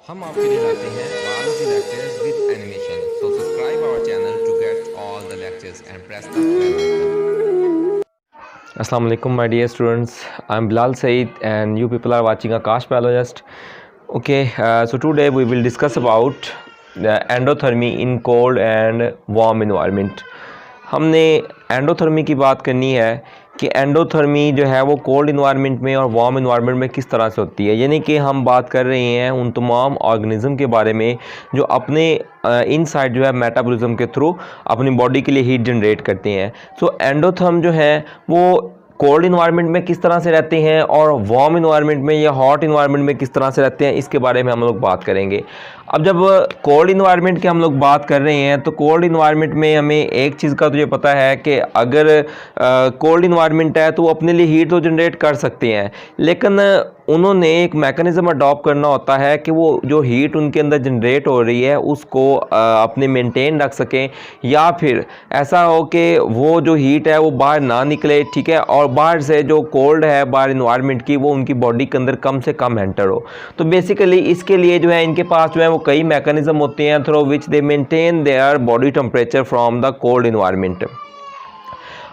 हम आपके लिए लाते हैं biology lectures with animation. So subscribe our channel to get all the lectures and press the bell icon. Assalamu alaikum my dear students. I'm Bilal Saeed and you people are watching Akash Biologist. Okay, so today we will discuss about the endothermy in cold and warm environment. हमने endothermy की बात करनी है कि endothermy जो है वो cold environment में और वार्म इन्वायरमेंट में किस तरह से होती है। यानी कि हम बात कर रहे हैं उन तमाम ऑर्गेनिज्म के बारे में जो अपने इनसाइड जो है मेटाबॉलिज्म के थ्रू अपनी बॉडी के लिए हीट जनरेट करते हैं। सो एंडोथर्म जो है वो कोल्ड इन्वायरमेंट में किस तरह से रहते हैं और वार्म इन्वायरमेंट में या हॉट इन्वायरमेंट में किस तरह से रहते हैं, इसके बारे में हम लोग बात करेंगे। अब जब कोल्ड इन्वायरमेंट की हम लोग बात कर रहे हैं तो कोल्ड इन्वायरमेंट में हमें एक चीज़ का तुझे पता है कि अगर कोल्ड इन्वायरमेंट है तो वो अपने लिए हीट तो जनरेट कर सकते हैं, लेकिन उन्होंने एक मैकेनिज़्म अडॉप्ट करना होता है कि वो जो हीट उनके अंदर जनरेट हो रही है उसको अपने मेंटेन रख सकें, या फिर ऐसा हो कि वो जो हीट है वो बाहर ना निकले, ठीक है, और बाहर से जो कोल्ड है बाहर इन्वायरमेंट की वो उनकी बॉडी के अंदर कम से कम एंटर हो। तो बेसिकली इसके लिए जो है इनके पास जो है वो कई मैकेनिज्म होते हैं through which they maintain their body temperature from the cold environment.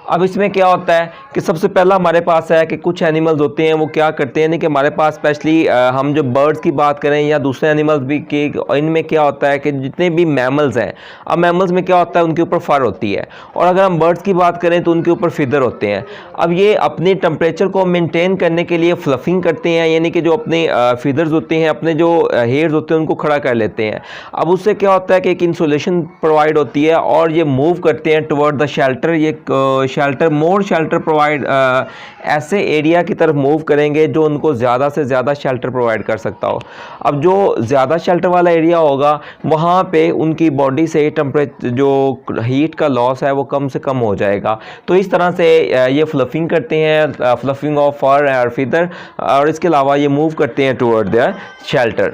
अब इसमें क्या होता है कि सबसे पहला हमारे पास है कि कुछ एनिमल्स होते हैं वो क्या करते हैं, नहीं कि हमारे पास स्पेशली हम जो बर्ड्स की बात करें या दूसरे एनिमल्स भी की, इनमें क्या होता है कि जितने भी मैमल्स हैं, अब मैमल्स में क्या होता है उनके ऊपर फर होती है, और अगर हम बर्ड्स की बात करें तो उनके ऊपर फिदर होते हैं। अब ये अपने टेम्परेचर को मेनटेन करने के लिए फ्लफिंग करते हैं, यानी कि जो अपने फिदर्स होते हैं, अपने जो हेयर्स होते हैं उनको खड़ा कर लेते हैं। अब उससे क्या होता है कि एक इंसुलेशन प्रोवाइड होती है और ये मूव करते हैं टुवर्ड द शेल्टर। ये शेल्टर मोर शेल्टर प्रोवाइड ऐसे एरिया की तरफ मूव करेंगे जो उनको ज़्यादा से ज़्यादा शेल्टर प्रोवाइड कर सकता हो। अब जो ज़्यादा शेल्टर वाला एरिया होगा वहाँ पे उनकी बॉडी से टेम्परेचर जो हीट का लॉस है वो कम से कम हो जाएगा। तो इस तरह से ये फ्लफिंग करते हैं, फ्लफिंग ऑफ फर और फिदर, और इसके अलावा ये मूव करते हैं टुवर्ड देयर शेल्टर।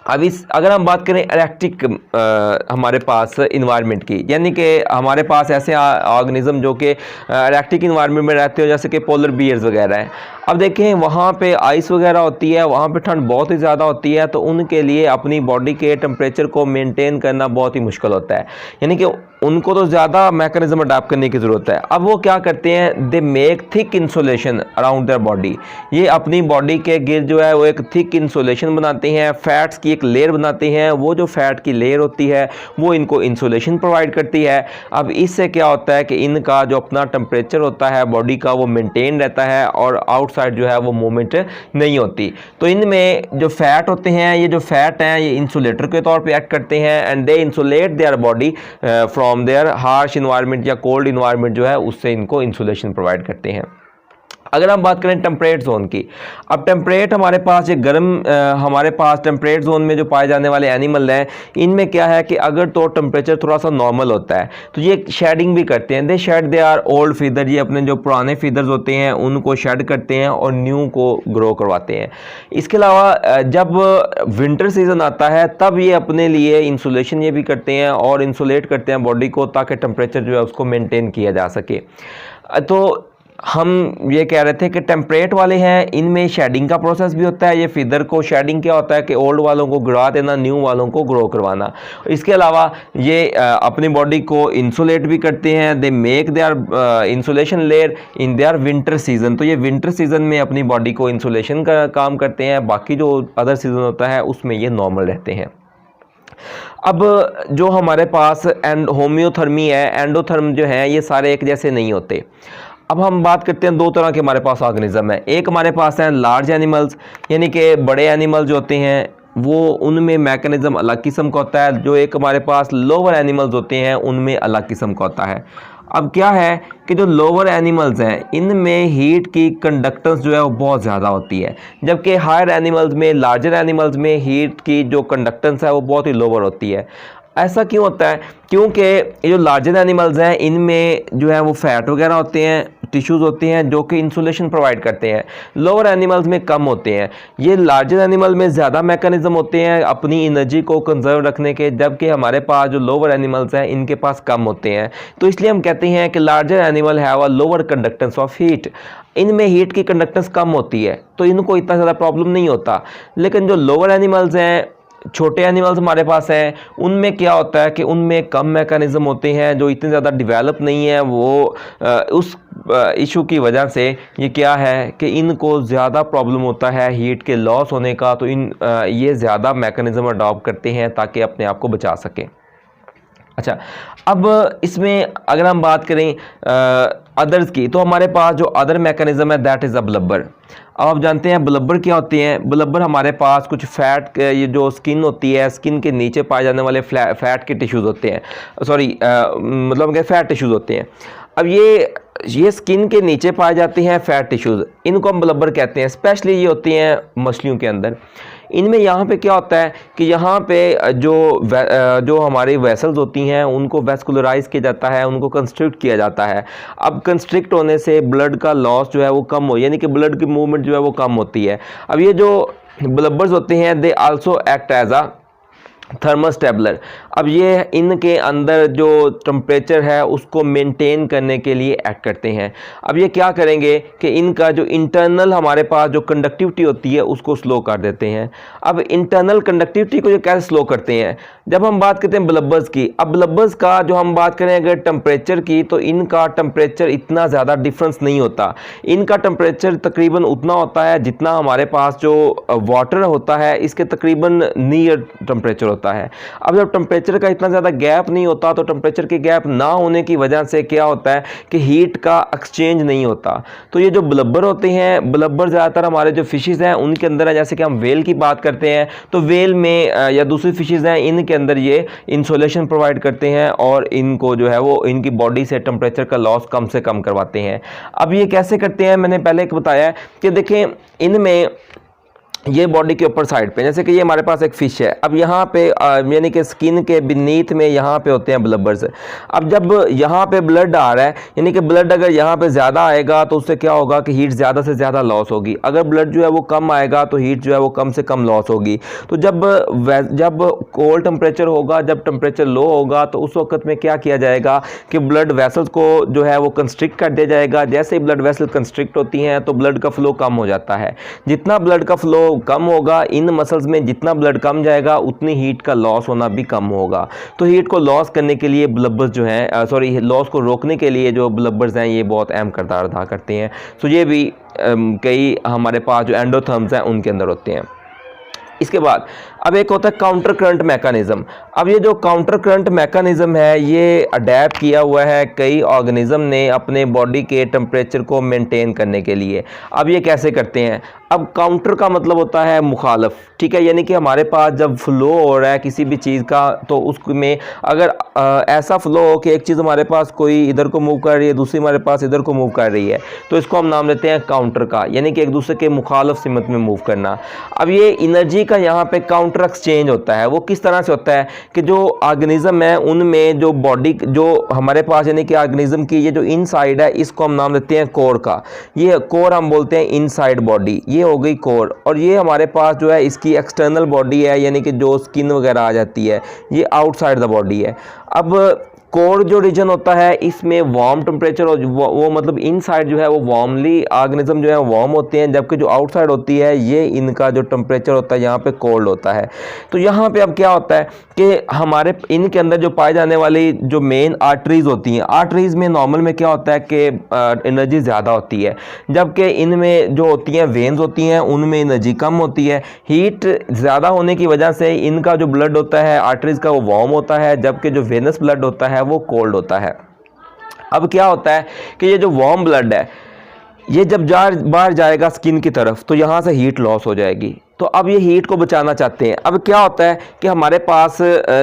अब इस अगर हम बात करें एरेक्टिक हमारे पास इन्वायरमेंट की, यानी कि हमारे पास ऐसे ऑर्गेनिज्म जो कि एरेक्टिक इन्वायरमेंट में रहते हो, जैसे कि पोलर बियर्स वगैरह हैं। अब देखें वहाँ पे आइस वगैरह होती है, वहाँ पे ठंड बहुत ही ज़्यादा होती है, तो उनके लिए अपनी बॉडी के टेम्परेचर को मेंटेन करना बहुत ही मुश्किल होता है, यानी कि उनको तो ज़्यादा मैकेनिज्म अडॉप्ट करने की ज़रूरत है। अब वो क्या करते हैं, they make thick insulation around their body. ये अपनी बॉडी के गिर्द जो है वो एक थिक इंसुलेशन बनाते हैं, फैट्स की एक लेयर बनाते हैं। वो जो फैट की लेयर होती है वो इनको इंसुलेशन प्रोवाइड करती है। अब इससे क्या होता है कि इनका जो अपना टेम्परेचर होता है बॉडी का वो मेंटेन रहता है और आउटसाइड जो है वो मूवमेंट नहीं होती। तो इनमें जो फैट होते हैं, ये जो फैट हैं ये इंसुलेटर के तौर पे एक्ट करते हैं and they insulate their body from their harsh environment या कोल्ड इन्वायरमेंट जो है उससे इनको इंसुलेशन प्रोवाइड करते हैं। अगर हम बात करें टेम्परेट जोन की, अब टेम्परेट हमारे पास ये गर्म हमारे पास टेम्परेट जोन में जो पाए जाने वाले एनिमल हैं, इनमें क्या है कि अगर तो टेम्परेचर थोड़ा सा नॉर्मल होता है तो ये शेडिंग भी करते हैं। They shed they are old feather, ये अपने जो पुराने फीदर्स होते हैं उनको शेड करते हैं और न्यू को ग्रो करवाते हैं। इसके अलावा जब विंटर सीजन आता है तब ये अपने लिए इंसुलेशन ये भी करते हैं और इंसुलेट करते हैं बॉडी को, ताकि टेम्परेचर जो है उसको मेनटेन किया जा सके। तो हम ये कह रहे थे कि टेम्परेट वाले हैं, इनमें शेडिंग का प्रोसेस भी होता है। ये फिदर को शेडिंग क्या होता है कि ओल्ड वालों को गिरा देना, न्यू वालों को ग्रो करवाना। इसके अलावा ये अपनी बॉडी को इंसुलेट भी करते हैं। They make their insulation layer in their winter season. तो ये विंटर सीजन में अपनी बॉडी को इंसुलेशन का काम करते हैं, बाकी जो अदर सीजन होता है उसमें ये नॉर्मल रहते हैं। अब जो हमारे पास होम्योथर्मी है, एंडोथर्म जो है, ये सारे एक जैसे नहीं होते। अब हम बात करते हैं दो तरह के हमारे पास ऑर्गेनिज्म है। एक हमारे पास है लार्ज एनिमल्स, यानी कि बड़े एनिमल जो होते हैं वो उनमें मैकेनिज्म अलग किस्म का होता है। जो एक हमारे पास लोअर एनिमल्स होते हैं उनमें अलग किस्म का होता है। अब क्या है कि जो लोअर एनिमल्स हैं इनमें हीट की कंडक्टेंस जो है वो बहुत ज़्यादा होती है, जबकि हायर एनिमल्स में, लार्जर एनिमल्स में हीट की जो कंडक्टेंस है वो बहुत ही लोअर होती है। ऐसा क्यों होता है? क्योंकि ये जो लार्जर एनिमल्स हैं इनमें जो है वो फैट वगैरह होते हैं, टिश्यूज़ होते हैं जो कि इंसुलेशन प्रोवाइड करते हैं। लोअर एनिमल्स में कम होते हैं। ये लार्जर एनिमल में ज़्यादा मैकेनिज्म होते हैं अपनी एनर्जी को कंजर्व रखने के, जबकि हमारे पास जो लोअर एनिमल्स हैं इनके पास कम होते हैं। तो इसलिए हम कहते हैं कि larger animal have a lower conductance of heat. इनमें हीट की कंडक्टेंस कम होती है तो इनको इतना ज़्यादा प्रॉब्लम नहीं होता। लेकिन जो लोअर एनिमल्स हैं छोटे एनिमल्स हमारे पास हैं, उनमें क्या होता है कि उनमें कम मैकेनिज़्म होते हैं जो इतने ज़्यादा डेवलप नहीं है। वो उस इशू की वजह से ये क्या है कि इनको ज़्यादा प्रॉब्लम होता है हीट के लॉस होने का, तो ये ज़्यादा मैकेनिज़्म अडॉप्ट करते हैं ताकि अपने आप को बचा सकें। अच्छा, अब इसमें अगर हम बात करें अदर्स की, तो हमारे पास जो अदर मैकेनिज़्म है दैट इज़ अ ब्लबर। अब आप जानते हैं ब्लबर क्या होते हैं। ब्लबर हमारे पास कुछ फैट, ये जो स्किन होती है, स्किन के नीचे पाए जाने वाले फैट के टिश्यूज़ होते हैं, सॉरी मतलब कि फैट टिश्यूज़ होते हैं। अब ये स्किन के नीचे पाए जाते हैं फैट टिश्यूज़, इनको हम ब्लबर कहते हैं। स्पेशली ये होती हैं मछलियों के अंदर। इनमें यहाँ पे क्या होता है कि यहाँ पे जो हमारी वेसल्स होती हैं उनको वेस्कुलराइज किया जाता है, उनको कंस्ट्रिक्ट किया जाता है। अब कंस्ट्रिक्ट होने से ब्लड का लॉस जो है वो कम हो, यानी कि ब्लड की मूवमेंट जो है वो कम होती है। अब ये जो ब्लबर्स होते हैं they also act as a thermostabler. अब ये इनके अंदर जो टेम्परेचर है उसको मेंटेन करने के लिए एक्ट करते हैं। अब ये क्या करेंगे कि इनका जो इंटरनल हमारे पास जो कंडक्टिविटी होती है उसको स्लो कर देते हैं। अब इंटरनल कंडक्टिविटी को ये कैसे स्लो करते हैं, जब हम बात करते हैं ब्लबर्स की। अब ब्लबर्स का जो हम बात करें अगर टेम्परेचर की, तो इनका टेम्परेचर इतना ज़्यादा डिफरेंस नहीं होता। इनका टेम्परेचर तकरीबन उतना होता है जितना हमारे पास जो वाटर होता है इसके तकरीबन नियर टेम्परेचर होता है। अब जब टेम्परेचर का इतना ज़्यादा गैप नहीं होता, तो टेम्परेचर के गैप ना होने की वजह से क्या होता है कि हीट का एक्सचेंज नहीं होता। तो ये जो ब्लबर होते हैं, ब्लबर ज़्यादातर हमारे जो फिशेज़ हैं उनके अंदर है। जैसे कि हम वेल की बात करते हैं, तो वेल में या दूसरी फिशेज़ हैं, इनके अंदर ये इंसुलेशन प्रोवाइड करते हैं और इनको जो है वो इनकी बॉडी से टेम्परेचर का लॉस कम से कम करवाते हैं। अब ये कैसे करते हैं, मैंने पहले एक बताया कि देखें इनमें ये बॉडी के ऊपर साइड पे, जैसे कि ये हमारे पास एक फ़िश है। अब यहाँ पे यानी कि स्किन के बीनीथ में यहाँ पे होते हैं ब्लबर्स। अब जब यहाँ पे ब्लड आ रहा है, यानी कि ब्लड अगर यहाँ पे ज़्यादा आएगा तो उससे क्या होगा कि हीट ज़्यादा से ज़्यादा लॉस होगी। अगर ब्लड जो है वो कम आएगा तो हीट जो है वो कम से कम लॉस होगी। तो जब कोल्ड टेम्परेचर होगा, जब टेम्परेचर लो होगा, तो उस वक्त में क्या किया जाएगा कि ब्लड वेसल्स को जो है वो कंस्ट्रिक्ट कर दिया जाएगा। जैसे ही ब्लड वेसल कंस्ट्रिक्ट होती हैं तो ब्लड का फ्लो कम हो जाता है। जितना ब्लड का फ्लो कम होगा, इन मसल्स में जितना ब्लड कम जाएगा उतनी हीट का लॉस होना भी कम होगा। तो हीट को लॉस करने के लिए ब्लबर्स जो हैं, सॉरी लॉस को रोकने के लिए जो ब्लबर्स हैं ये बहुत अहम किरदार अदा करते हैं। तो ये भी कई हमारे पास जो एंडोथर्म्स हैं उनके अंदर होते हैं। इसके बाद अब एक होता है काउंटर करंट मैकेनिज़्म। अब ये जो काउंटर करंट मैकेनिज़्म है ये अडेप्ट किया हुआ है कई ऑर्गेनिज़म ने अपने बॉडी के टेम्परेचर को मेंटेन करने के लिए। अब ये कैसे करते हैं, अब काउंटर का मतलब होता है मुखालफ, ठीक है, यानी कि हमारे पास जब फ्लो हो रहा है किसी भी चीज़ का, तो उसमें अगर ऐसा फ्लो हो कि एक चीज़ हमारे पास कोई इधर को मूव कर रही है, दूसरी हमारे पास इधर को मूव कर रही है, तो इसको हम नाम लेते हैं काउंटर का, यानी कि एक दूसरे के मुखालफ सिमत में मूव करना। अब ये एनर्जी का यहाँ पे काउंटर एक्सचेंज होता है। वो किस तरह से होता है कि जो ऑर्गेनिज्म है उनमें जो बॉडी जो हमारे पास यानी कि ऑर्गेनिज्म की ये जो इनसाइड है इसको हम नाम देते हैं कोर का। ये कोर हम बोलते हैं इनसाइड बॉडी, ये हो गई कोर। और ये हमारे पास जो है इसकी एक्सटर्नल बॉडी है, यानी कि जो स्किन वगैरह आ जाती है, ये आउटसाइड द बॉडी है। अब कोर जो रीजन होता है इसमें वार्म टेम्परेचर वो मतलब इनसाइड जो है वो वार्मली ऑर्गेनिज्म जो है वार्म होते हैं, जबकि जो आउटसाइड होती है ये इनका जो टेम्परेचर होता है यहाँ पे कोल्ड होता है। तो यहाँ पे अब क्या होता है कि हमारे इनके अंदर जो पाए जाने वाली जो मेन आर्टरीज होती हैं, आर्टरीज में नॉर्मल में क्या होता है कि एनर्जी ज़्यादा होती है, जबकि इनमें जो होती हैं वेन्स होती हैं उनमें एनर्जी कम होती है। हीट ज़्यादा होने की वजह से इनका जो ब्लड होता है आर्टरीज का वो वार्म होता है, जबकि जो वेनस ब्लड होता है वो कोल्ड होता है। अब क्या होता है कि ये जो वार्म ब्लड है ये जब बाहर जाएगा स्किन की तरफ तो यहाँ से हीट लॉस हो जाएगी। तो अब ये हीट को बचाना चाहते हैं। अब क्या होता है कि हमारे पास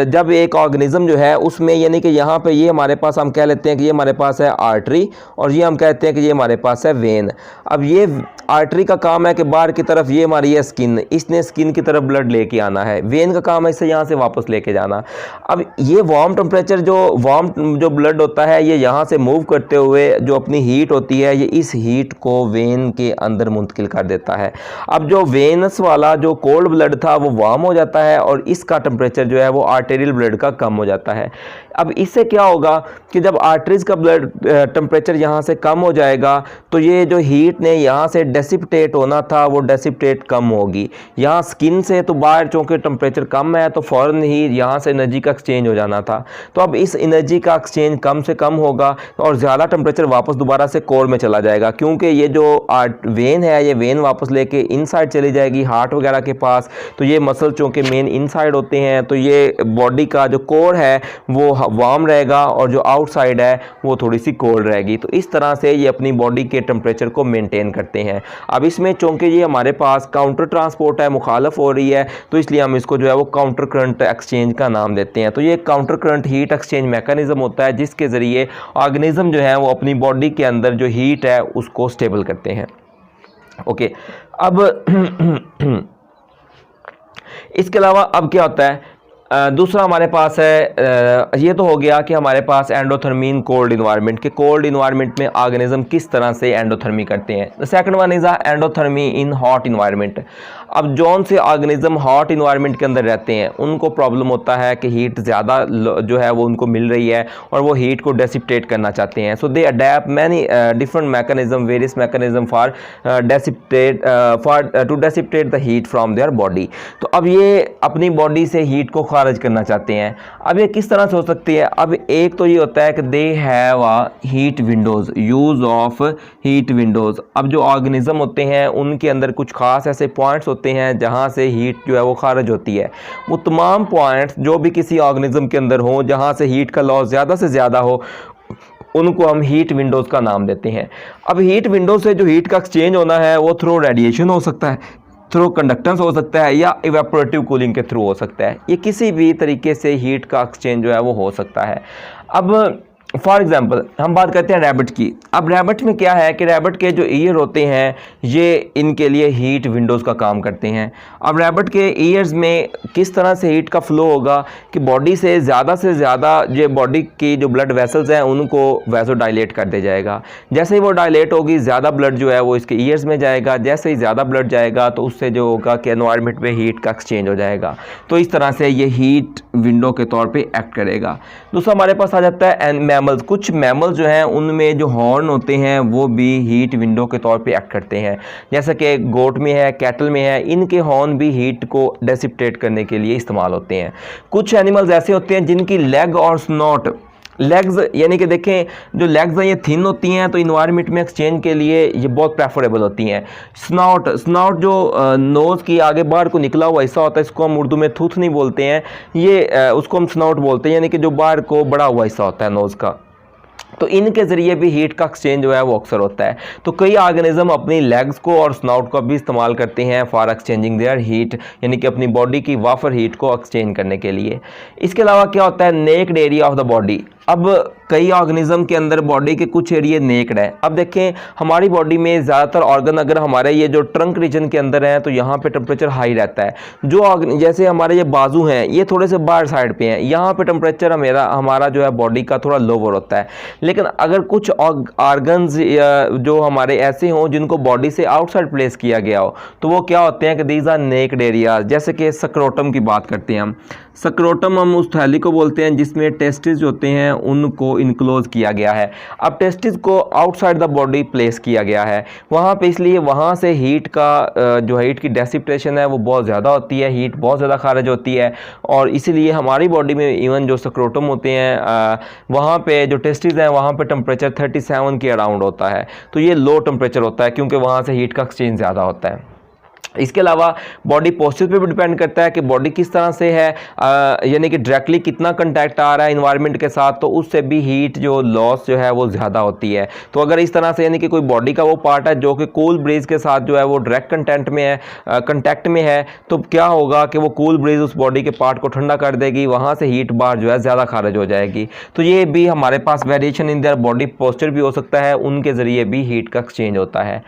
जब एक ऑर्गेनिज्म जो है उसमें यानी कि यहाँ पे ये हमारे पास हम कह लेते हैं कि ये हमारे पास है आर्टरी और ये हम कहते हैं कि ये हमारे पास है वेन। अब ये आर्टरी का काम है कि बाहर की तरफ ये हमारी है स्किन, इसने स्किन की तरफ ब्लड लेके आना है। वेन का काम है इसे यहाँ से वापस लेके जाना। अब ये वार्म टेम्परेचर जो ब्लड होता है ये यहाँ से मूव करते हुए जो अपनी हीट होती है ये इस हीट को वेन के अंदर मुंतकिल कर देता है। अब जो वेनस वाला वाला जो कोल्ड ब्लड था वो वार्म हो जाता है और इसका टेम्परेचर जो है वो आर्टेरियल ब्लड का कम हो जाता है। अब इससे क्या होगा कि जब आर्टरीज का ब्लड टेम्परेचर यहाँ से कम हो जाएगा तो ये जो हीट ने यहाँ से डेसिपिटेट होना था वो डेसिपिटेट कम होगी। यहाँ स्किन से तो बाहर चूँकि टेम्परेचर कम है तो फ़ौरन ही यहाँ से एनर्जी का एक्सचेंज हो जाना था, तो अब इस एनर्जी का एक्सचेंज कम से कम होगा और ज़्यादा टेम्परेचर वापस दोबारा से कोर में चला जाएगा, क्योंकि ये जो वेन है ये वेन वापस लेके इनसाइड चली जाएगी हार्ट वगैरह के पास। तो ये मसल चूँकि मेन इनसाइड होते हैं तो ये बॉडी का जो कोर है वो वार्म रहेगा और जो आउटसाइड है वो थोड़ी सी कोल्ड रहेगी। तो इस तरह से ये अपनी बॉडी के टेम्परेचर को मेंटेन करते हैं। अब इसमें चूँकि ये हमारे पास काउंटर ट्रांसपोर्ट है, मुखालफ हो रही है, तो इसलिए हम इसको जो है वो काउंटर करंट एक्सचेंज का नाम देते हैं। तो ये counter current heat exchange mechanism होता है जिसके ज़रिए ऑर्गेनिज्म जो है वो अपनी बॉडी के अंदर जो हीट है उसको स्टेबल करते हैं। ओके, अब इसके अलावा अब क्या होता है, दूसरा हमारे पास है, ये तो हो गया कि हमारे पास एंडोथर्मी इन कोल्ड इन्वायरमेंट के कोल्ड इन्वायरमेंट में ऑर्गेनिज्म किस तरह से एंडोथर्मी करते हैं। The second one is endothermy in hot environment. अब जौन से ऑर्गेनिज्म हॉट इन्वायरमेंट के अंदर रहते हैं उनको प्रॉब्लम होता है कि हीट ज़्यादा जो है वो उनको मिल रही है और वो हीट को डेसिपिटेट करना चाहते हैं। So they adapt many different mechanism, various mechanism for to dissipate the heat from their body. तो अब ये अपनी बॉडी से हीट को खारिज करना चाहते हैं। अब ये किस तरह से हो सकती है, अब एक तो ये होता है कि they have heat Windows, use of heat Windows. अब जो ऑर्गेनिज्म होते हैं उनके अंदर कुछ खास ऐसे पॉइंट्स होते हैं जहाँ से हीट जो है वो खारिज होती है। वो तमाम पॉइंट्स जो भी किसी ऑर्गेनिज्म के अंदर हो जहाँ से हीट का लॉस ज़्यादा से ज़्यादा हो उनको हम हीट विंडोज़ का नाम देते हैं। अब हीट विंडो से जो हीट का एक्सचेंज होना है वो थ्रू रेडिएशन हो सकता है, थ्रू कंडक्टेंस हो सकता है या इवेपोरेटिव कूलिंग के थ्रू हो सकता है। ये किसी भी तरीके से हीट का एक्सचेंज जो है वो हो सकता है। अब फॉर एग्जांपल हम बात करते हैं रैबिट की। अब रैबिट में क्या है कि रैबिट के जो ईयर होते हैं ये इनके लिए हीट विंडोज़ का काम करते हैं। अब रैबिट के ईयर्स में किस तरह से हीट का फ्लो होगा कि बॉडी से ज़्यादा जो बॉडी की जो ब्लड वेसल्स हैं उनको वैसो डायलेट कर दिया जाएगा। जैसे ही वो डायलेट होगी ज़्यादा ब्लड जो है वो इसके ईयर्स में जाएगा। जैसे ही ज़्यादा ब्लड जाएगा तो उससे जो होगा कि एनवायरनमेंट में हीट का एक्सचेंज हो जाएगा। तो इस तरह से ये हीट विंडो के तौर पे एक्ट करेगा। दूसरा हमारे पास आ जाता है मैमल्स। कुछ मैमल्स जो हैं उनमें जो हॉर्न होते हैं वो भी हीट विंडो के तौर पे एक्ट करते हैं। जैसे कि गोट में है, कैटल में है, इनके हॉर्न भी हीट को डेसिपिटेट करने के लिए इस्तेमाल होते हैं। कुछ एनिमल्स ऐसे होते हैं जिनकी लेग और स्नॉट, लेग्स यानी कि देखें जो लेग्स हैं ये थिन होती हैं तो इन्वायरमेंट में एक्सचेंज के लिए ये बहुत प्रेफरेबल होती हैं। स्नॉट जो नोज़ की आगे बाहर को निकला हुआ हिस्सा होता है इसको हम उर्दू में थूथ नहीं बोलते हैं, ये उसको हम स्नॉट बोलते हैं, यानी कि जो बाहर को बड़ा हुआ हिस्सा होता है नोज़ का। तो इनके ज़रिए भी हीट का एक्सचेंज जो है वो अक्सर होता है। तो कई ऑर्गेनिज्म अपनी लेग्स को और स्नाउट को भी इस्तेमाल करते हैं फॉर एक्सचेंजिंग देयर हीट, यानी कि अपनी बॉडी की वाफर हीट को एक्सचेंज करने के लिए। इसके अलावा क्या होता है, naked area of the body. अब कई ऑर्गेनिज्म के अंदर बॉडी के कुछ एरिए नेक्ड है। अब देखें हमारी बॉडी में ज़्यादातर ऑर्गन अगर हमारे ये जो ट्रंक रीजन के अंदर हैं तो यहाँ पे टेम्परेचर हाई रहता है। जो जैसे हमारे ये बाजू हैं ये थोड़े से बाहर साइड पे हैं, यहाँ पे टेम्परेचर हमारा जो है बॉडी का थोड़ा लोअर होता है। लेकिन अगर कुछ ऑर्गन्स जो हमारे ऐसे हों जिनको बॉडी से आउटसाइड प्लेस किया गया हो तो वो क्या होते हैं कि दीज आर नेक्ड एरियाज। जैसे कि सक्रोटम की बात करते हैं हम, सक्रोटम हम उस थैली को बोलते हैं जिसमें टेस्टिस होते हैं उनको इनक्लोज किया गया है। अब टेस्टिस को आउटसाइड द बॉडी प्लेस किया गया है वहाँ पे, इसलिए वहाँ से हीट का जो हीट की डेसिपिटेशन है वो बहुत ज़्यादा होती है, हीट बहुत ज़्यादा खारिज होती है। और इसीलिए हमारी बॉडी में इवन जो सक्रोटम होते हैं वहाँ पे जो टेस्टिस हैं वहाँ पे टेम्परेचर 37 के अराउंड होता है। तो ये लो टेम्परेचर होता है क्योंकि वहाँ से हीट का एक्सचेंज ज़्यादा होता है। इसके अलावा बॉडी पोस्चर पे भी डिपेंड करता है कि बॉडी किस तरह से है, यानी कि डायरेक्टली कितना कंटैक्ट आ रहा है इन्वायरमेंट के साथ, तो उससे भी हीट जो लॉस जो है वो ज़्यादा होती है। तो अगर इस तरह से यानी कि कोई बॉडी का वो पार्ट है जो कि कूल ब्रीज के साथ जो है वो डायरेक्ट कंटैक्ट में है तो क्या होगा कि वो कूल ब्रीज उस बॉडी के पार्ट को ठंडा कर देगी, वहाँ से हीट बार जो है ज़्यादा खारिज हो जाएगी। तो ये भी हमारे पास variation in their body posture भी हो सकता है, उनके ज़रिए भी हीट का एक्सचेंज होता है।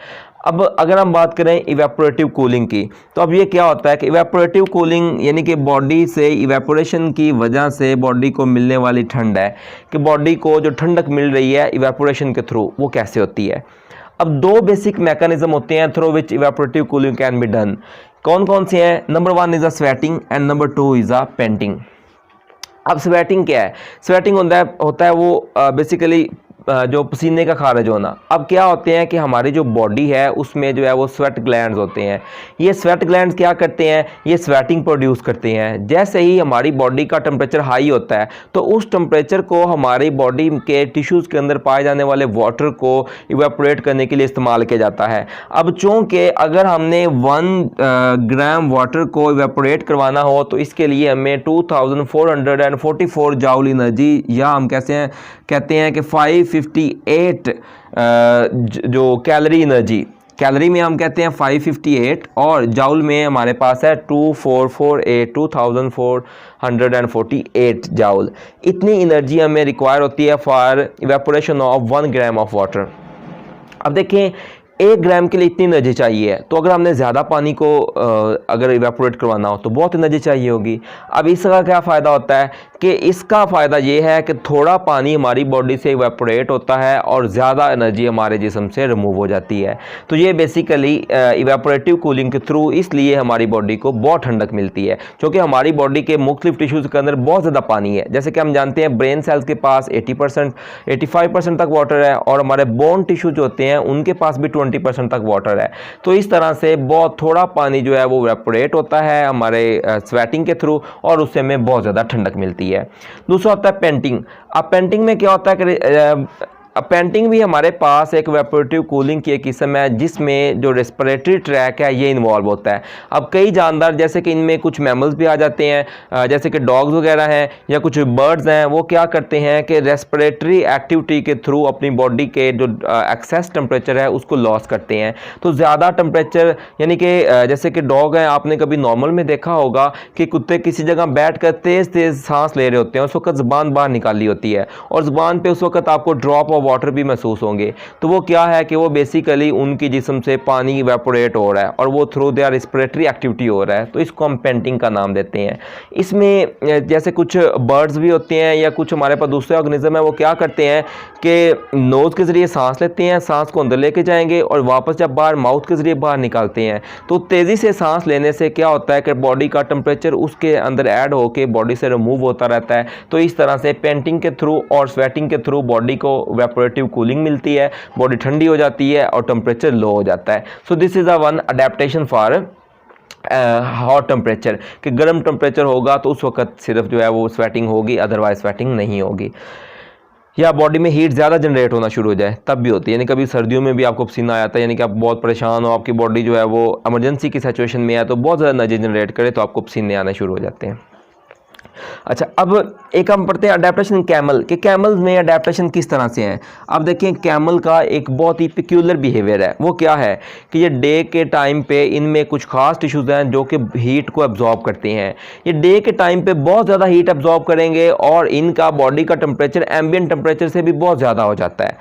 अब अगर हम बात करें इवेपोरेटिव कूलिंग की, तो अब ये क्या होता है कि इवेपोरेटिव कूलिंग यानी कि बॉडी से इवेपोरेशन की वजह से बॉडी को मिलने वाली ठंड है कि बॉडी को जो ठंडक मिल रही है इवेपोरेशन के थ्रू वो कैसे होती है। अब दो बेसिक मैकेनिज्म होते हैं through which evaporative cooling can be done. कौन कौन से हैं? Number 1 is a sweating and number 2 is a painting. अब स्वेटिंग क्या है? स्वेटिंग होता है वो बेसिकली जो पसीने का खारिज होना। अब क्या होते हैं कि हमारी जो बॉडी है उसमें जो है वो स्वेट ग्लैंड्स होते हैं। ये स्वेट ग्लैंड्स क्या करते हैं? ये स्वेटिंग प्रोड्यूस करते हैं। जैसे ही हमारी बॉडी का टेम्परेचर हाई होता है तो उस टेम्परेचर को हमारी बॉडी के टिश्यूज़ के अंदर पाए जाने वाले वाटर को इवेपोरेट करने के लिए इस्तेमाल किया जाता है। अब चूँकि अगर हमने 1 ग्राम वाटर को इवेपोरेट करवाना हो तो इसके लिए हमें 2444 जाउल एनर्जी, या हम कहते हैं कि 558 जो कैलोरी एनर्जी, कैलोरी में हम कहते हैं 558 और जाउल में हमारे पास है 2448 जाउल। इतनी एनर्जी हमें रिक्वायर होती है for evaporation of 1 gram of water. अब देखें 1 ग्राम के लिए इतनी एनर्जी चाहिए, तो अगर हमने ज़्यादा पानी को अगर इवेपोरेट करवाना हो तो बहुत एनर्जी चाहिए होगी। अब इसका क्या फ़ायदा होता है कि इसका फ़ायदा ये है कि थोड़ा पानी हमारी बॉडी से इवेपोरेट होता है और ज़्यादा एनर्जी हमारे जिस्म से रिमूव हो जाती है। तो ये बेसिकली इवेपोरेटिव कूलिंग के थ्रू इसलिए हमारी बॉडी को बहुत ठंडक मिलती है, क्योंकि हमारी बॉडी के मुख्तलिफ टिश्यूज़ के अंदर बहुत ज़्यादा पानी है। जैसे कि हम जानते हैं ब्रेन सेल्स के पास 85% तक वाटर है और हमारे बोन टिश्यू जो होते हैं उनके पास भी 20% तक वाटर है। तो इस तरह से बहुत थोड़ा पानी जो है वो इवेपोरेट होता है हमारे स्वेटिंग के थ्रू और उससे हमें बहुत ज़्यादा ठंडक मिलती है। दूसरा होता है पेंटिंग। अब पेंटिंग में क्या होता है कि पेंटिंग भी हमारे पास एक इवेपोरेटिव कूलिंग की एक किस्म है जिसमें जो रेस्पिरेटरी ट्रैक है ये इन्वॉल्व होता है। अब कई जानदार जैसे कि इनमें कुछ मैमल्स भी आ जाते हैं, जैसे कि डॉग्स वगैरह हैं या कुछ बर्ड्स हैं, वो क्या करते हैं कि रेस्पिरेटरी एक्टिविटी के थ्रू अपनी बॉडी के जो एक्सेस टेम्परेचर है उसको लॉस करते हैं। तो ज़्यादा टेम्परेचर यानी कि जैसे कि डॉग हैं, आपने कभी नॉर्मल में देखा होगा कि कुत्ते किसी जगह बैठ कर तेज़ तेज़ सांस ले रहे होते हैं, उस वक्त ज़ुबान बाहर निकाली होती है और ज़ुबान पे उस वक्त आपको ड्रॉप ऑफ वाटर भी महसूस होंगे। तो वो क्या है कि वो बेसिकली उनकी जिस्म से पानी इवेपोरेट हो रहा है और वो थ्रू देयर रेस्पिरेटरी एक्टिविटी हो रहा है, तो इसको हम पेंटिंग का नाम देते हैं। इसमें जैसे कुछ बर्ड्स भी होते हैं या कुछ हमारे पास दूसरे ऑर्गेनिज्म है, वो क्या करते हैं कि नोज़ के ज़रिए सांस लेते हैं, सांस को अंदर लेके जाएंगे और वापस जब बाहर माउथ के ज़रिए बाहर निकालते हैं। तो तेज़ी से सांस लेने से क्या होता है कि बॉडी का टेम्परेचर उसके अंदर ऐड होकर बॉडी से रिमूव होता रहता है। तो इस तरह से पेंटिंग के थ्रू और स्वेटिंग के थ्रू बॉडी को इवेपोरेटिव कूलिंग मिलती है, बॉडी ठंडी हो जाती है और टेम्परेचर लो हो जाता है। So this is a one adaptation for hot temperature, कि गर्म टेम्परेचर होगा तो उस वक्त सिर्फ जो है वो स्वेटिंग होगी, अदरवाइज स्वेटिंग नहीं होगी। या बॉडी में हीट ज़्यादा जनरेट होना शुरू हो जाए तब भी होती है, यानी कभी सर्दियों में भी आपको पसीना आता है, यानी कि आप बहुत परेशान हो, आपकी बॉडी जो है वो इमरजेंसी की सिचुएशन में है तो बहुत ज़्यादा एनर्जी जनरेट करे तो आपको पसीने आना शुरू हो जाते हैं। अच्छा, अब एक हम पढ़ते हैं अडेप्टेशन कैमल, कि कैमल में अडेप्टेशन किस तरह से है। अब देखिए कैमल का एक बहुत ही पिक्यूलर बिहेवियर है। वो क्या है कि ये डे के टाइम पे इनमें कुछ खास टिश्यूज़ हैं जो कि हीट को एब्जॉर्ब करते हैं। ये डे के टाइम पे बहुत ज़्यादा हीट एब्जॉर्ब करेंगे और इनका बॉडी का टेम्परेचर एम्बिएंट टेम्परेचर से भी बहुत ज़्यादा हो जाता है।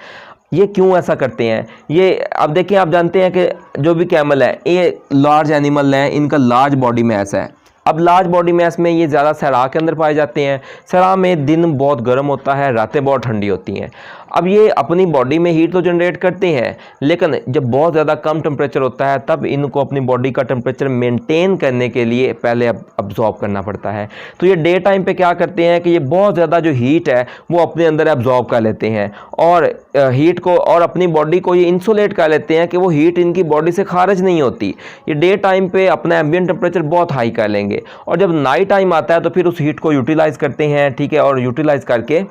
ये क्यों ऐसा करते हैं? ये अब देखिए, आप जानते हैं कि जो भी कैमल है ये लार्ज एनिमल हैं, इनका लार्ज बॉडी मैस है। अब लार्ज बॉडी मैस में ये ज़्यादा सहरा के अंदर पाए जाते हैं। सहरा में दिन बहुत गर्म होता है, रातें बहुत ठंडी होती हैं। अब ये अपनी बॉडी में हीट तो जनरेट करते हैं, लेकिन जब बहुत ज़्यादा कम टेम्परेचर होता है तब इनको अपनी बॉडी का टेम्परेचर मेंटेन करने के लिए पहले अब्जॉर्ब करना पड़ता है। तो ये डे टाइम पे क्या करते हैं कि ये बहुत ज़्यादा जो हीट है वो अपने अंदर एब्जॉर्ब कर लेते हैं और हीट को और अपनी बॉडी को ये इंसुलेट कर लेते हैं कि वो हीट इनकी बॉडी से खारिज नहीं होती। ये डे टाइम पे अपना एम्बिएंट टेम्परेचर बहुत हाई कर लेंगे और जब नाइट टाइम आता है तो फिर उस हीट को यूटिलाइज़ करते हैं, ठीक है, और यूटिलाइज़ करके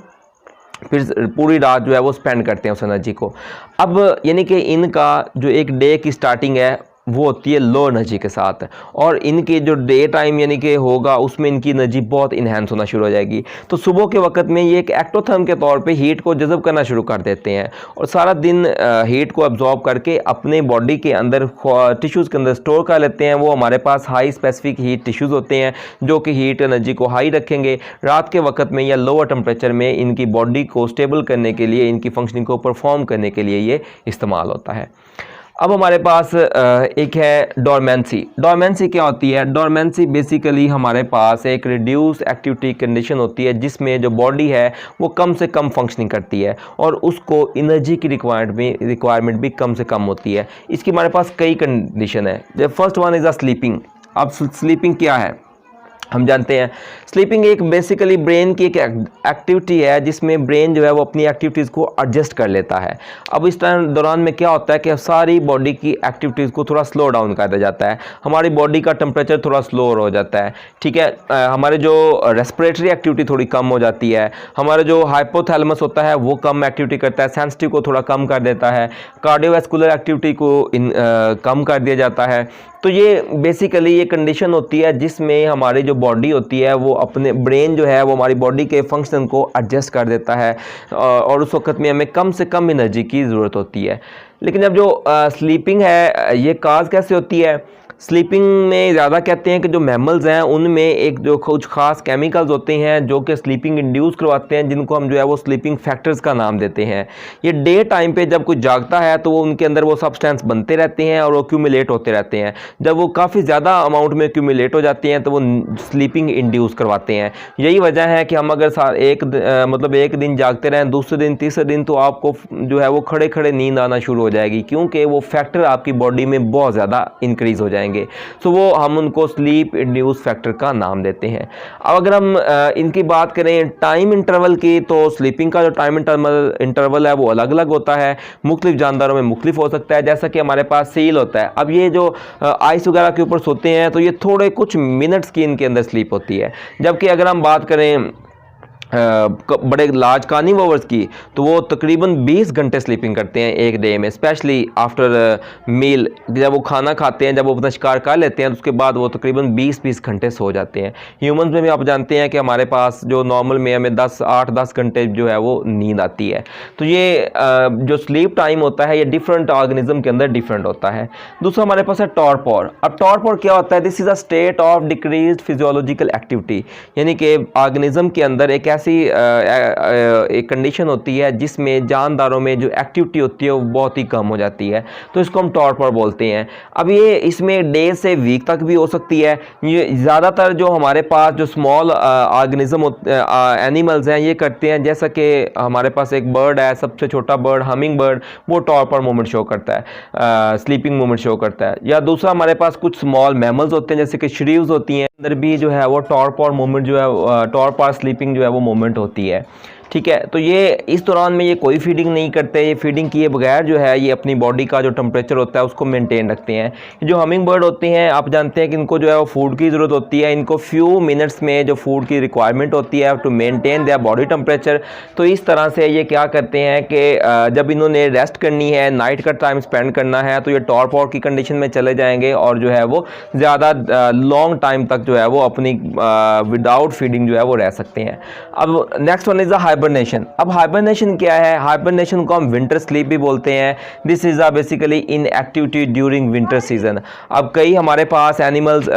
फिर पूरी रात जो है वो स्पेंड करते हैं उस एनर्जी को। अब यानी कि इनका जो एक डे की स्टार्टिंग है वो होती है लो एनर्जी के साथ और इनकी जो डे टाइम यानी कि होगा उसमें इनकी एनर्जी बहुत इन्हेंस होना शुरू हो जाएगी। तो सुबह के वक्त में ये एक एक्टोथर्म के तौर पे हीट को जज़ब करना शुरू कर देते हैं और सारा दिन हीट को एब्जॉर्ब करके अपने बॉडी के अंदर टिश्यूज़ के अंदर स्टोर कर लेते हैं। वो हमारे पास हाई स्पेसिफिक हीट टिश्यूज़ होते हैं जो कि हीट एनर्जी को हाई रखेंगे। रात के वक्त में या लोअर टेम्परेचर में इनकी बॉडी को स्टेबल करने के लिए, इनकी फंक्शनिंग को परफॉर्म करने के लिए ये इस्तेमाल होता है। अब हमारे पास एक है डोरमेंसी। डोरमेंसी क्या होती है? डोरमेंसी बेसिकली हमारे पास एक रिड्यूस एक्टिविटी कंडीशन होती है जिसमें जो बॉडी है वो कम से कम फंक्शनिंग करती है और उसको एनर्जी की रिक्वायरमेंट भी कम से कम होती है। इसकी हमारे पास कई कंडीशन है। The first one is a sleeping. अब स्लीपिंग क्या है हम जानते हैं। स्लीपिंग एक बेसिकली ब्रेन की एक एक्टिविटी है जिसमें ब्रेन जो है वो अपनी एक्टिविटीज़ को एडजस्ट कर लेता है। अब इस टाइम दौरान में क्या होता है कि सारी बॉडी की एक्टिविटीज़ को थोड़ा स्लो डाउन कर दिया जाता है, हमारी बॉडी का टेम्परेचर थोड़ा स्लोअर हो जाता है, ठीक है। हमारे जो रेस्पिरेटरी एक्टिविटी थोड़ी कम हो जाती है, हमारा जो हाइपोथैलेमस होता है वो कम एक्टिविटी करता है, सेंसिटिव को थोड़ा कम कर देता है, कार्डियोवैस्कुलर एक्टिविटी को कम कर दिया जाता है। तो ये बेसिकली ये कंडीशन होती है जिसमें हमारी जो बॉडी होती है वो अपने ब्रेन जो है वो हमारी बॉडी के फंक्शन को एडजस्ट कर देता है और उस वक्त में हमें कम से कम एनर्जी की ज़रूरत होती है। लेकिन अब जो स्लीपिंग है ये काज कैसे होती है? स्लीपिंग में ज़्यादा कहते हैं कि जो मैमल्स हैं उनमें एक जो कुछ खास केमिकल्स होते हैं जो कि स्लीपिंग इंड्यूस करवाते हैं, जिनको हम जो है वो स्लीपिंग फैक्टर्स का नाम देते हैं। ये डे टाइम पे जब कोई जागता है तो वो उनके अंदर वो सब्सटेंस बनते रहते हैं और वो एक्यूमुलेट होते रहते हैं। जब वो काफ़ी ज़्यादा अमाउंट में एक्यूमुलेट हो जाते हैं तो वो स्लीपिंग इंड्यूस करवाते हैं। यही वजह है कि हम अगर एक दिन जागते रहें, दूसरे दिन तीसरे दिन तो आपको जो है वो खड़े खड़े नींद आना शुरू हो जाएगी, क्योंकि वो फैक्टर आपकी बॉडी में बहुत ज़्यादा इंक्रीज़ हो जाएंगे। तो वो हम उनको स्लीप इंड्यूस फैक्टर का नाम देते हैं। अब अगर हम इनकी बात करें टाइम इंटरवल की, तो स्लीपिंग का जो टाइम इंटरवल है वो अलग अलग होता है, मुख्तलिफ जानदारों में मुख्तलिफ हो सकता है। जैसा कि हमारे पास सील होता है, अब ये जो आइस वगैरह के ऊपर सोते हैं तो ये थोड़े कुछ मिनट्स की इनके अंदर स्लीप होती है। जबकि अगर हम बात करें बड़े लार्ज कार्निवोरस की, तो वो तकरीबन 20 घंटे स्लीपिंग करते हैं एक डे में, स्पेशली आफ्टर मील। जब वो खाना खाते हैं, जब वो अपना शिकार कर लेते हैं तो उसके बाद वो तकरीबन 20 घंटे सो जाते हैं। ह्यूमंस में भी आप जानते हैं कि हमारे पास जो नॉर्मल में हमें 8-10 घंटे जो है वो नींद आती है। तो ये जो स्लीप टाइम होता है ये डिफरेंट ऑर्गेनिज्म के अंदर डिफरेंट होता है। दूसरा हमारे पास है टॉरपोर। अब टॉरपोर क्या होता है? This is a state of decreased physiological activity, यानी कि ऑर्गेनिज्म के अंदर एक ऐसी एक कंडीशन होती है जिसमें जानदारों में जो एक्टिविटी होती है वो बहुत ही कम हो जाती है, तो इसको हम टॉरपोर बोलते हैं। अब ये इसमें डे से वीक तक भी हो सकती है। ये ज़्यादातर जो हमारे पास जो स्मॉल ऑर्गेनिज्म एनिमल्स हैं ये करते हैं, जैसा कि हमारे पास एक बर्ड है, सबसे छोटा बर्ड हमिंग बर्ड, वो टॉरपोर मूवमेंट शो करता है, स्लीपिंग मूवमेंट शो करता है। या दूसरा हमारे पास कुछ स्मॉल मैमल्स होते हैं जैसे कि श्रीव्स होती हैं, अंदर भी जो है वो टॉरपोर मूवमेंट जो है टॉरपोर स्लीपिंग जो है वो मूवमेंट होती है, ठीक है। तो ये इस दौरान में ये कोई फीडिंग नहीं करते, ये फीडिंग किए बगैर जो है ये अपनी बॉडी का जो टेम्परेचर होता है उसको मेंटेन रखते हैं। जो हमिंग बर्ड होते हैं आप जानते हैं कि इनको जो है वो फूड की ज़रूरत होती है, इनको फ्यू मिनट्स में जो फूड की रिक्वायरमेंट होती है to maintain their body temperature. तो इस तरह से ये क्या करते हैं कि जब इन्होंने रेस्ट करनी है, नाइट का टाइम स्पेंड करना है, तो ये टॉरपोर की कंडीशन में चले जाएंगे और जो है वो ज़्यादा लॉन्ग टाइम तक जो है वो अपनी विदाउट फीडिंग जो है वो रह सकते हैं। अब next one is the hibernation. अब हाइबरनेशन क्या है? हाइबरनेशन को हम विंटर स्लीप भी बोलते हैं। This is a basically inactivity during winter season. अब कई हमारे पास एनिमल्स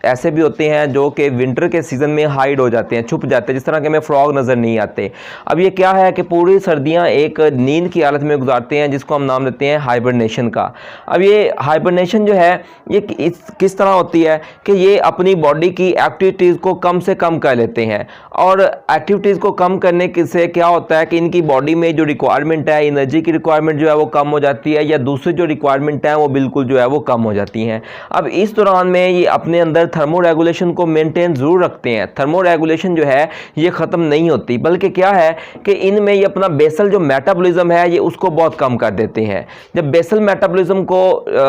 ऐसे भी होते हैं जो कि विंटर के सीजन में हाइड हो जाते हैं, छुप जाते हैं, जिस तरह के हमें फ्रॉग नज़र नहीं आते। अब ये क्या है कि पूरी सर्दियां एक नींद की हालत में गुजारते हैं, जिसको हम नाम देते हैं हाइबरनेशन का। अब ये हाइबरनेशन जो है ये किस तरह होती है कि ये अपनी बॉडी की एक्टिविटीज़ को कम से कम कर लेते हैं, और एक्टिविटीज़ को कम करने से क्या होता है कि इनकी बॉडी में जो रिक्वायरमेंट है, एनर्जी की रिक्वायरमेंट जो है वो कम हो जाती है, या दूसरी जो रिक्वायरमेंट है वो बिल्कुल जो है वो कम हो जाती हैं। अब इस दौरान में ये अपने अंदर थर्मो रेगुलेशन को मेंटेन ज़रूर रखते हैं। थर्मो रेगुलेशन जो है ये ख़त्म नहीं होती, बल्कि क्या है कि इनमें ये अपना बेसल जो मेटाबॉलिज्म है ये उसको बहुत कम कर देते हैं। जब बेसल मेटाबॉलिज्म को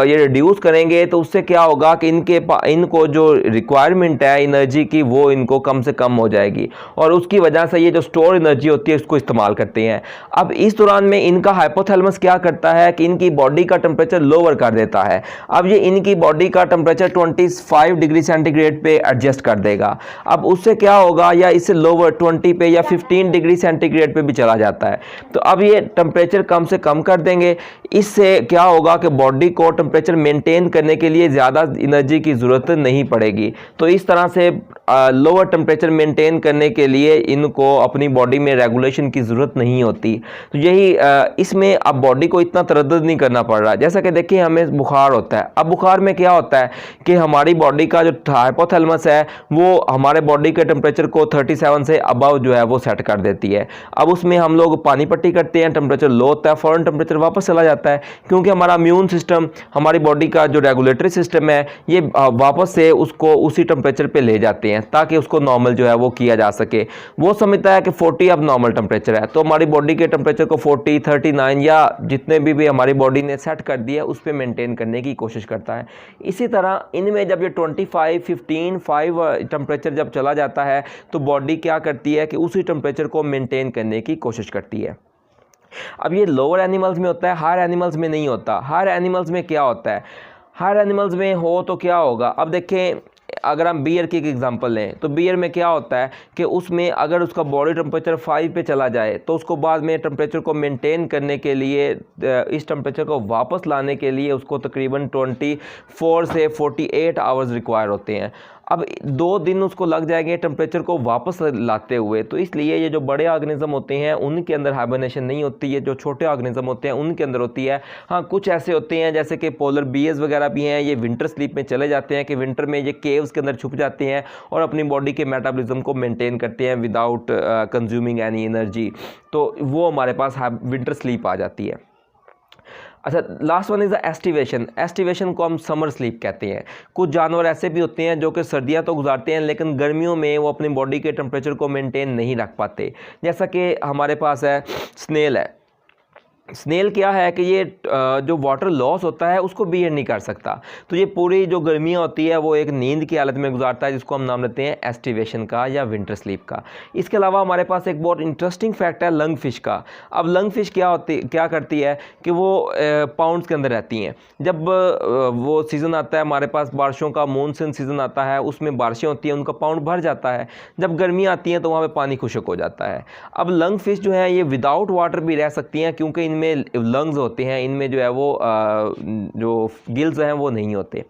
ये रिड्यूस करेंगे तो उससे क्या होगा कि इनको जो रिक्वायरमेंट है एनर्जी की वो इनको कम से कम हो जाएगी, और उसकी वजह से ये जो स्टोर एनर्जी होती है उसको इस्तेमाल करते हैं। अब इस दौरान में इनका हाइपोथैलेमस क्या करता है कि इनकी बॉडी का टेम्परेचर लोअर कर देता है। अब ये इनकी बॉडी का टेम्परेचर 25 डिग्री सेंटीग्रेड पे एडजस्ट कर देगा। अब उससे क्या होगा, या इससे लोअर 20 पे या 15 डिग्री सेंटीग्रेड पे भी चला जाता है। तो अब ये टेम्परेचर कम से कम कर देंगे। इससे क्या होगा कि बॉडी को टेम्परेचर मेंटेन करने के लिए ज़्यादा एनर्जी की ज़रूरत नहीं पड़ेगी। तो इस तरह से लोअर टेम्परेचर मेंटेन करने के लिए इनको अपनी बॉडी में रेगुलेशन की ज़रूरत नहीं होती। तो यही इसमें अब बॉडी को इतना तरद्दुद नहीं करना पड़ रहा। जैसा कि देखिए हमें बुखार होता है, अब बुखार में क्या होता है कि हमारी बॉडी का जो हाइपोथैलेमस है वो हमारे बॉडी के टेम्परेचर को 37 से अबव जो है वो सेट कर देती है। अब उसमें हम लोग पानी पट्टी करते हैं, टेम्परेचर लो होता है, फ़ौरन टेम्परेचर वापस चला जाता है, क्योंकि हमारा इम्यून सिस्टम, हमारी बॉडी का जो रेगुलेटरी सिस्टम है, ये वापस से उसको उसी टेम्परेचर पे ले जाते हैं ताकि उसको नॉर्मल जो है वो किया जा सके। वो समझता है कि 40 अब नॉर्मल टेम्परेचर है, तो हमारी बॉडी के टेम्परेचर को 40, 39 या जितने भी हमारी बॉडी ने सेट कर दिया उस पर मेंटेन करने की कोशिश करता है। इसी तरह इनमें जब ये 25, 15, 5 टेम्परेचर जब चला जाता है तो बॉडी क्या करती है कि उसी टेम्परेचर को मेंटेन करने की कोशिश करती है। अब ये लोअर एनिमल्स में होता है, हायर एनिमल्स में नहीं होता। हायर एनिमल्स में क्या होता है, हायर एनिमल्स में हो तो क्या होगा, अब देखें अगर हम बियर की एक एग्जांपल लें तो बियर में क्या होता है कि उसमें अगर उसका बॉडी टेम्परेचर 5 पे चला जाए तो उसको बाद में टेम्परेचर को मेंटेन करने के लिए, इस टेम्परेचर को वापस लाने के लिए उसको तकरीबन 24 से 48 आवर्स रिक्वायर होते हैं। अब 2 दिन उसको लग जाएंगे टेम्परेचर को वापस लाते हुए। तो इसलिए ये जो बड़े ऑर्गेनिज्म होते हैं उनके अंदर हाइबरनेशन नहीं होती है, जो छोटे ऑर्गेनिज्म होते हैं उनके अंदर होती है। हाँ, कुछ ऐसे होते हैं जैसे कि पोलर बियर्स वगैरह भी हैं, ये विंटर स्लीप में चले जाते हैं कि विंटर में ये केव्स के अंदर छुप जाते हैं और अपनी बॉडी के मेटाबॉलिज्म को मेंटेन करते हैं विदाउट कंज्यूमिंग एनी एनर्जी। तो वो हमारे पास विंटर स्लीप आ जाती है। अच्छा, last one is the aestivation. Aestivation को हम समर स्लीप कहते हैं। कुछ जानवर ऐसे भी होते हैं जो कि सर्दियां तो गुजारते हैं लेकिन गर्मियों में वो अपनी बॉडी के टेम्परेचर को मेंटेन नहीं रख पाते। जैसा कि हमारे पास है स्नेल है। स्नेल क्या है कि ये जो वाटर लॉस होता है उसको बियर नहीं कर सकता, तो ये पूरी जो गर्मियाँ होती है वो एक नींद की हालत में गुजारता है, जिसको हम नाम लेते हैं एस्टिवेशन का या विंटर स्लीप का। इसके अलावा हमारे पास एक बहुत इंटरेस्टिंग फैक्ट है लंग फिश का। अब लंग फिश क्या करती है कि वो पाउंड्स के अंदर रहती हैं। जब वो सीज़न आता है हमारे पास बारिशों का, मानसून सीज़न आता है, उसमें बारिशें होती हैं, उनका पाउंड भर जाता है। जब गर्मियाँ आती हैं तो वहाँ पर पानी खुश्क हो जाता है। अब लंग फिश जो है ये विदाउट वाटर भी रह सकती हैं, क्योंकि इनमें लंग्स होते हैं, इनमें जो है वो जो गिल्स हैं वो नहीं होते।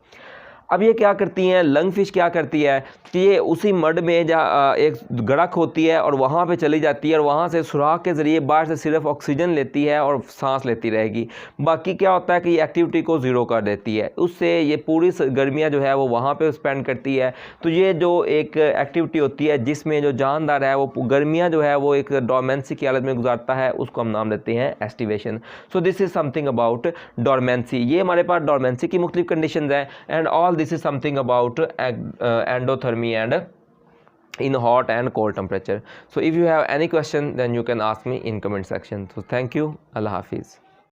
अब ये क्या करती हैं, लंग फिश क्या करती है कि ये उसी मड में जहाँ एक गड़क होती है और वहाँ पे चली जाती है और वहाँ से सुराख के ज़रिए बाहर से सिर्फ ऑक्सीजन लेती है और सांस लेती रहेगी। बाकी क्या होता है कि ये एक्टिविटी को ज़ीरो कर देती है, उससे ये पूरी गर्मियाँ जो है वो वहाँ पे स्पेंड करती है। तो ये जो एक एक्टिविटी होती है जिसमें जो जानदार है वो गर्मियाँ जो है वो एक डोरमेंसी की हालत में गुजारता है, उसको हम नाम देते हैं aestivation. So this is something about dormancy. ये हमारे पास डोरमेंसी की मुख्तलिफ कंडीशन हैं and all this is something about endothermy and in hot and cold temperature. So if you have any question then you can ask me in comment section. So thank you. Allah Hafiz.